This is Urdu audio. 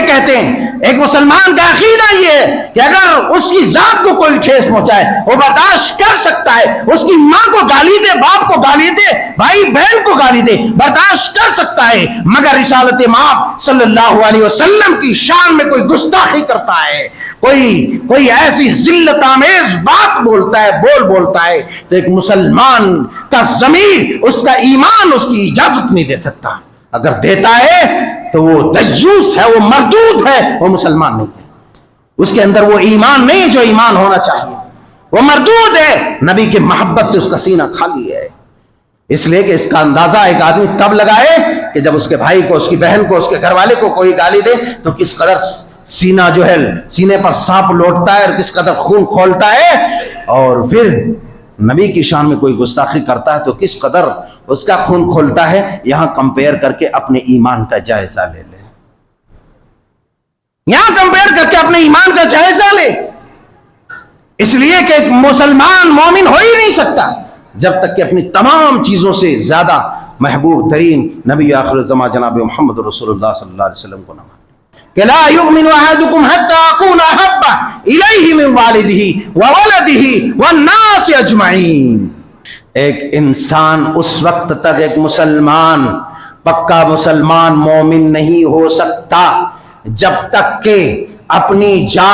یہ کہتے ہیں ایک مسلمان کا عقیدہ یہ ہے کہ اگر اس کی ذات کو کوئی ٹھیس پہنچائے وہ برداشت کر سکتا ہے، اس کی ماں کو گالی دے، باپ کو گالی دے، بھائی بہن کو گالی دے، برداشت کر سکتا ہے، مگر رسالت مآب صلی اللہ علیہ وسلم کی شان میں کوئی گستاخی کرتا ہے، کوئی ایسی ذلت آمیز بات بولتا ہے تو ایک مسلمان کا ضمیر، اس کا ایمان اس کی اجازت نہیں دے سکتا۔ اگر دیتا ہے تو وہ دیوس ہے، وہ مردود ہے، وہ مسلمان نہیں ہے، اس کے اندر وہ ایمان نہیں جو ایمان ہونا چاہیے، وہ مردود ہے، نبی کی محبت سے اس کا سینہ خالی ہے۔ اس لیے کہ اس کا اندازہ ایک آدمی تب لگائے کہ جب اس کے بھائی کو، اس کی بہن کو، اس کے گھر والے کو کوئی گالی دے تو کس قدر سینہ جو ہے، سینے پر سانپ لوٹتا ہے اور کس قدر خون کھولتا ہے، اور پھر نبی کی شان میں کوئی گستاخی کرتا ہے تو کس قدر اس کا خون کھولتا ہے۔ یہاں کمپیئر کر کے اپنے ایمان کا جائزہ لے لے، یہاں کمپیئر کر کے اپنے ایمان کا جائزہ لے، اس لیے کہ ایک مسلمان مومن ہو ہی نہیں سکتا جب تک کہ اپنی تمام چیزوں سے زیادہ محبوب ترین نبی آخر الزمان جناب محمد رسول اللہ صلی اللہ علیہ وسلم کو نہ مانے، کہ لا یؤمن احدکم حتی اکون احب الیہ من والدہ وولدہ والناس اجمعین۔ ایک انسان اس وقت تک ایک مسلمان، پکا مسلمان مومن نہیں ہو سکتا جب تک کہ اپنی جان